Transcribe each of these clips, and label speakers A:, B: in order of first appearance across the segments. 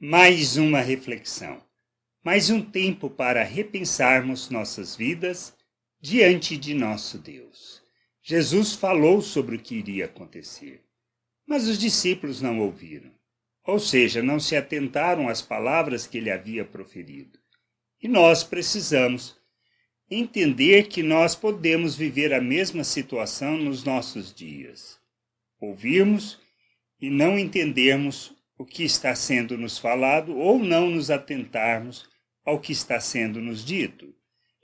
A: Mais uma reflexão, mais um tempo para repensarmos nossas vidas diante de nosso Deus. Jesus falou sobre o que iria acontecer, mas os discípulos não ouviram, ou seja, não se atentaram às palavras que ele havia proferido. E nós precisamos entender que nós podemos viver a mesma situação nos nossos dias. Ouvirmos e não entendermos o que está sendo nos falado ou não nos atentarmos ao que está sendo nos dito.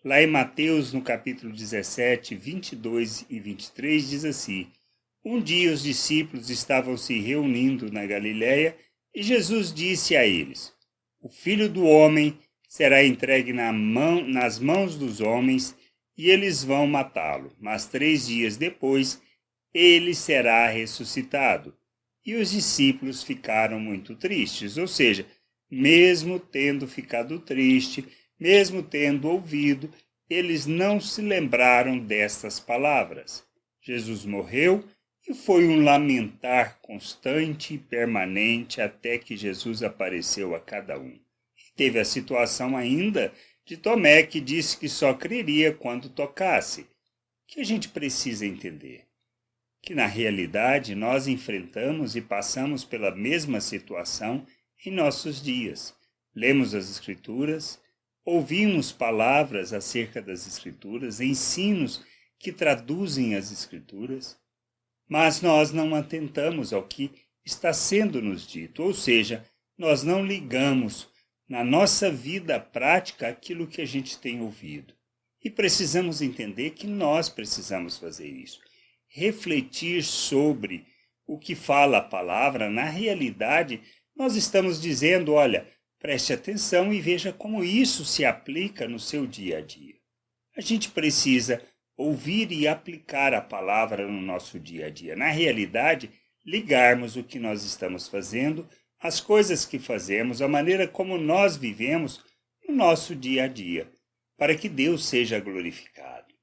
A: Lá em Mateus, no capítulo 17, 22 e 23, diz assim: Um dia os discípulos estavam se reunindo na Galiléia e Jesus disse a eles: O Filho do Homem será entregue nas mãos dos homens e eles vão matá-lo, mas 3 dias depois ele será ressuscitado. E os discípulos ficaram muito tristes, ou seja, mesmo tendo ficado triste, mesmo tendo ouvido, eles não se lembraram destas palavras. Jesus morreu e foi um lamentar constante e permanente até que Jesus apareceu a cada um. E teve a situação ainda de Tomé, que disse que só creria quando tocasse. O que a gente precisa entender? Que na realidade nós enfrentamos e passamos pela mesma situação em nossos dias. Lemos as Escrituras, ouvimos palavras acerca das Escrituras, ensinos que traduzem as Escrituras, mas nós não atentamos ao que está sendo nos dito, ou seja, nós não ligamos na nossa vida prática aquilo que a gente tem ouvido. E precisamos entender que nós precisamos fazer isso. Refletir sobre o que fala a palavra, na realidade, nós estamos dizendo, olha, preste atenção e veja como isso se aplica no seu dia a dia. A gente precisa ouvir e aplicar a palavra no nosso dia a dia. Na realidade, ligarmos o que nós estamos fazendo, as coisas que fazemos, a maneira como nós vivemos no nosso dia a dia, para que Deus seja glorificado,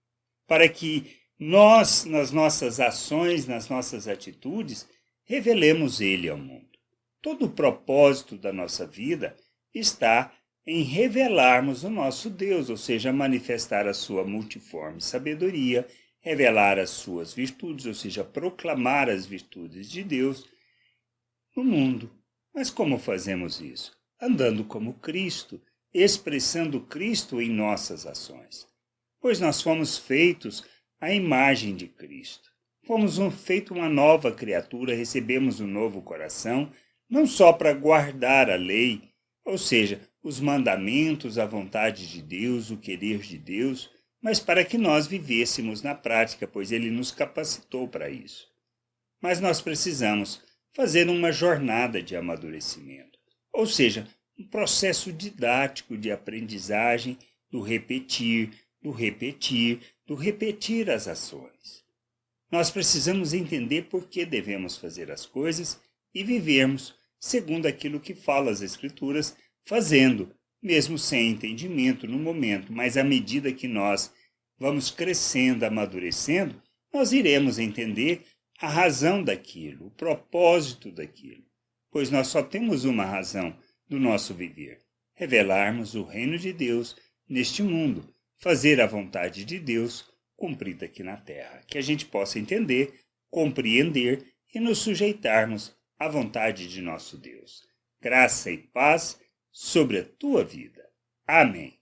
A: para que nós, nas nossas ações, nas nossas atitudes, revelemos Ele ao mundo. Todo o propósito da nossa vida está em revelarmos o nosso Deus, ou seja, manifestar a sua multiforme sabedoria, revelar as suas virtudes, ou seja, proclamar as virtudes de Deus no mundo. Mas como fazemos isso? Andando como Cristo, expressando Cristo em nossas ações. Pois nós fomos feitos à imagem de Cristo. Fomos feito uma nova criatura, recebemos um novo coração, não só para guardar a lei, ou seja, os mandamentos, a vontade de Deus, o querer de Deus, mas para que nós vivêssemos na prática, pois Ele nos capacitou para isso. Mas nós precisamos fazer uma jornada de amadurecimento, ou seja, um processo didático de aprendizagem, do repetir as ações. Nós precisamos entender por que devemos fazer as coisas e vivermos segundo aquilo que fala as Escrituras, fazendo, mesmo sem entendimento no momento, mas à medida que nós vamos crescendo, amadurecendo, nós iremos entender a razão daquilo, o propósito daquilo, pois nós só temos uma razão do nosso viver: revelarmos o reino de Deus neste mundo, fazer a vontade de Deus cumprida aqui na terra, que a gente possa entender, compreender e nos sujeitarmos à vontade de nosso Deus. Graça e paz sobre a tua vida. Amém.